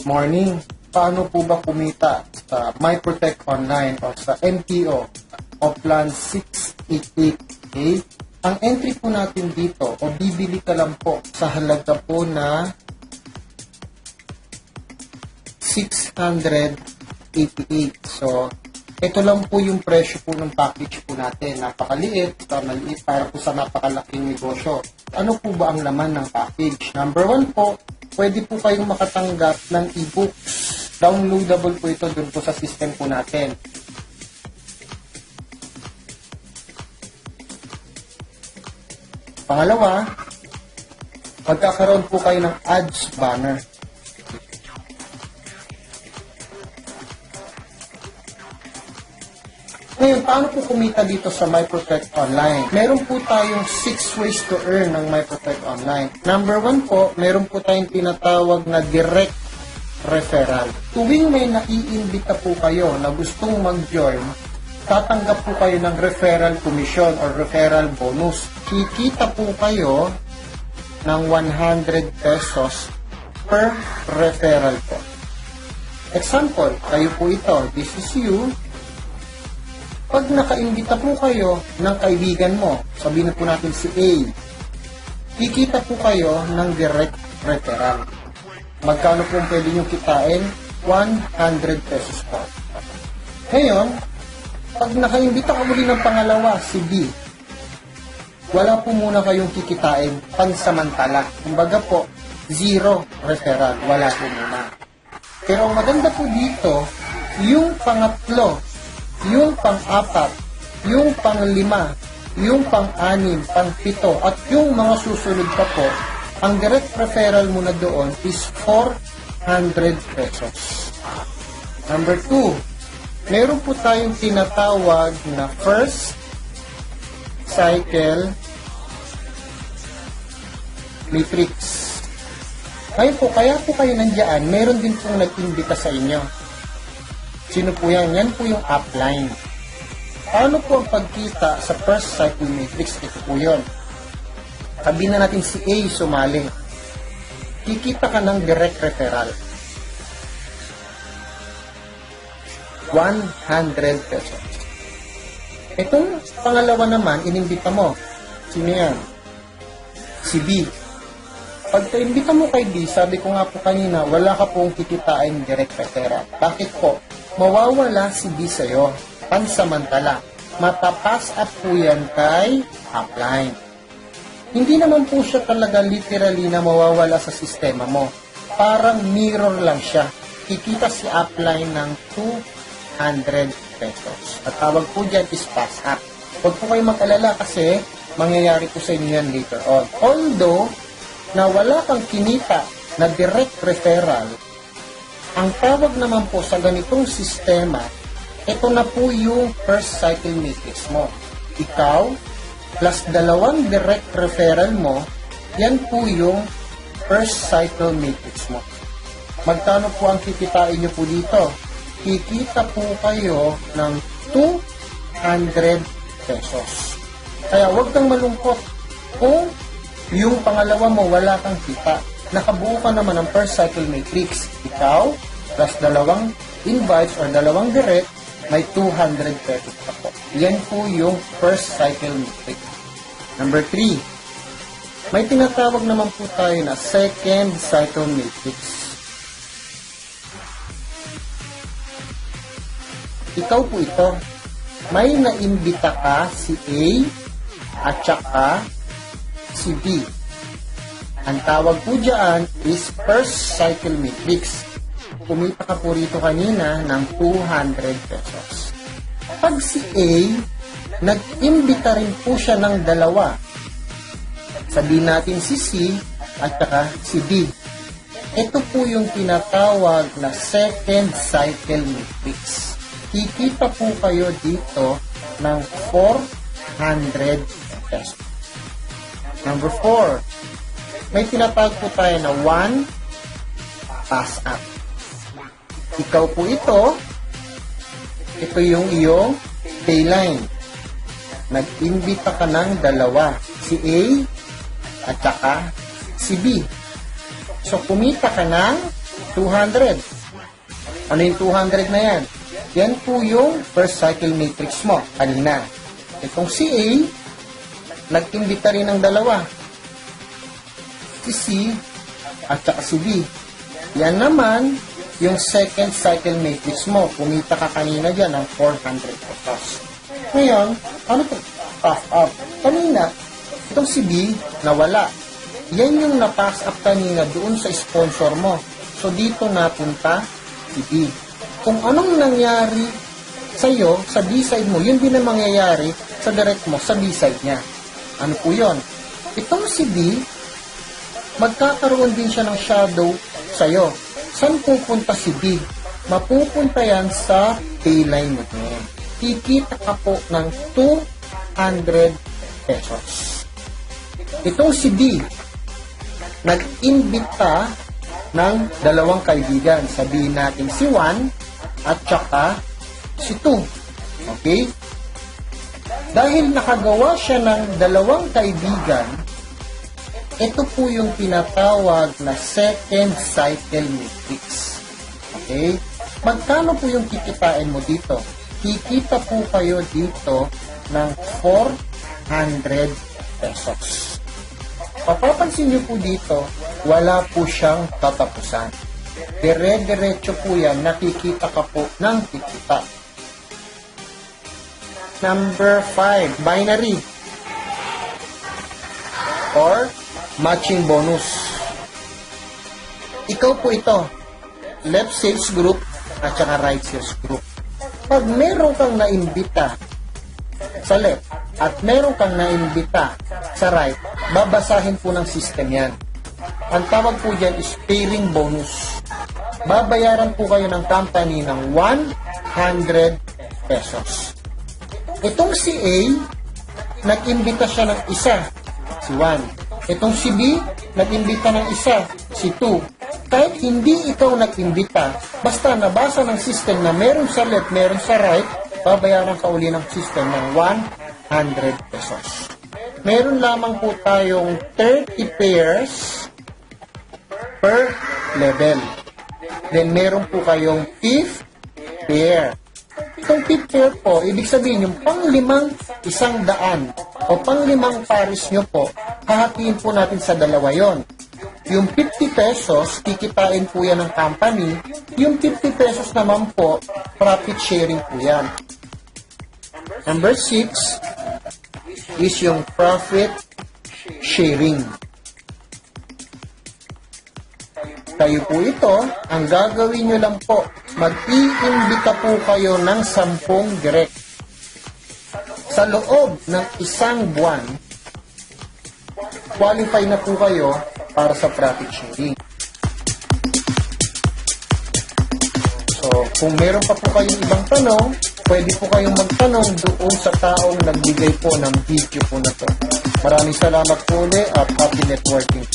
Good morning. Paano po ba kumita sa MyProtect Online o sa MPO o Plan 688A? Ang entry po natin dito o bibili ka lang po sa halaga po na 688. So, ito lang po yung presyo po ng package po natin. Napakaliit, maliit para po sa napakalaking negosyo. Ano po ba ang laman ng package? Number 1 po, pwede po kayong makatanggap ng e-books. Downloadable po ito dun po sa system po natin. Pangalawa, magkakaroon po kayo ng ads banner. Ngayon, paano po kumita dito sa MyProtect Online? Meron po tayong 6 ways to earn ng MyProtect Online. Number 1 po, meron po tayong tinatawag na direct referral. Tuwing may naiimbita po kayo na gustong mag-join, tatanggap po kayo ng referral commission or referral bonus. Kikita po kayo ng 100 pesos per referral po. Example, kayo po ito. This is you. Pag nakaimbita po kayo ng kaibigan mo, sabihin na po natin si A, kikita po kayo ng direct referral. Magkano po pwede nyo kitain? 100 pesos po. Ngayon, pag nakaimbita ka muli ng pangalawa, si B, wala po muna kayong kikitain pansamantala. Kumbaga po, 0 referral. Wala po muna. Pero ang maganda po dito, yung pangatlo, yung pang-apat, yung pang-lima, yung pang-anim, pang-pito, at yung mga susunod pa po, ang direct referral mo na doon is 400 pesos. Number 2, meron po tayong tinatawag na first cycle matrix. Ngayon po, kaya po kayo nandiyan, meron din pong nag-imbita sa inyo. Sino po yan? Yan po yung upline. Paano po ang pagkita sa first cycle matrix? Ito po yun. Sabihin na natin si A sumali. Kikita ka ng direct referral. 100 pesos. Itong pangalawa naman, inimbita mo. Sino yan? Si B. Pag imbita mo kay B, sabi ko nga po kanina, wala ka pong kikitain direct referral. Bakit po? Mawawala si B sa'yo. Pansamantala. Matapas up po yan kay upline. Hindi naman po siya talaga literally na mawawala sa sistema mo. Parang mirror lang siya. Kikita si upline ng 200 pesos. At tawag po dyan is pass up. Huwag po kayo mag-alala kasi mangyayari po sa inyo yan later on. Although, na wala kang kinita na direct referral, ang tawag naman po sa ganitong sistema, ito na po yung first cycle matrix mo. Ikaw, plus dalawang direct referral mo, yan po yung first cycle matrix mo. Magkano po ang kikitain nyo po dito? Kikita po kayo ng 200 pesos. Kaya huwag kang malungkot kung yung pangalawa mo wala kang kita. Nakabuo ka naman ng first cycle matrix. Ikaw, plus dalawang invites or dalawang direct, may 200 pesos pa po. Yan po yung first cycle matrix. Number 3, may tinatawag naman po tayo na second cycle matrix. Ikaw po ito. May naimbita ka si A at saka si B. Ang tawag po dyan is first cycle matrix. Kumita ka po rito kanina ng 200 pesos. Pag si A, nag-imbita rin po siya ng dalawa. Sabihin natin si C at saka si D. Ito po yung tinatawag na second cycle matrix. Kikita po kayo dito ng 400 pesos. Number 4, may tinatawag po tayo na 1 pass up. Ikaw po ito yung iyong payline. Nag-imbita ka ng dalawa, si A at saka si B. So, kumita ka ng 200. Ano yung 200 na yan? Yan po yung first cycle matrix mo kanina. Itong si A, nag-imbita rin ng dalawa. Si C at saka si B. Yan naman yung second cycle matrix mo. Kumita ka kanina dyan ng 400 pesos. Ngayon, ano po? Pass up. Kanina, itong si B, nawala. Yan yung na-pass up kanina doon sa sponsor mo. So, dito napunta si B. Kung anong nangyari sa'yo, sa B-side mo, yun din ang mangyayari sa direct mo, sa B-side niya. Ano po yun? Itong si B, magkakaroon din siya ng shadow sa'yo. Saan pupunta si B? Mapupunta yan sa payline mo. Kikita ka po ng 200 pesos. Itong si B, nag-imbita ng dalawang kaibigan. Sabihin natin si 1 at saka si 2. Okay? Dahil nakagawa siya ng dalawang kaibigan, ito po yung tinatawag na second cycle matrix. Okay? Magkano po yung kikitain mo dito? Kikita po kayo dito ng 400 pesos. Papapansin nyo po dito, wala po siyang katapusan. Dire-diretso po yan, nakikita ka po ng kikita. Number 5, binary or matching bonus. Ikaw po ito, left sales group at saka right sales group. Pag meron kang naimbita sa left at meron kang naimbita sa right, babasahin po ng system yan. Ang tawag po dyan is pairing bonus. Babayaran po kayo ng company ng 100 pesos. Itong si A, nag-imbita siya ng isa, si 1. Itong si B, nag-imbita ng isa, si 2. Kahit hindi ikaw nag-imbita, basta nabasa ng system na meron sa left, meron sa right, babayaran ka uli ng system ng 100 pesos. Meron lamang po tayong 30 pairs per level. Then, meron po kayong 5th pair. Itong 5th pair po, ibig sabihin, yung pang-limang 100 o pang-limang pares nyo po, hahatiin po natin sa dalawa yon. Yung 50 pesos, kikitain po yan ng company. Yung 50 pesos naman po, profit sharing po yan. Number 6 is yung profit sharing. Kayo po ito, ang gagawin nyo lang po, mag-iimbita po kayo ng 10 direct. Sa loob ng isang buwan, qualify na po kayo para sa profit sharing. So, kung meron pa po kayong ibang tanong, pwede po kayong magtanong doon sa taong nagbigay po ng video po na to. Maraming salamat po ulit at happy networking.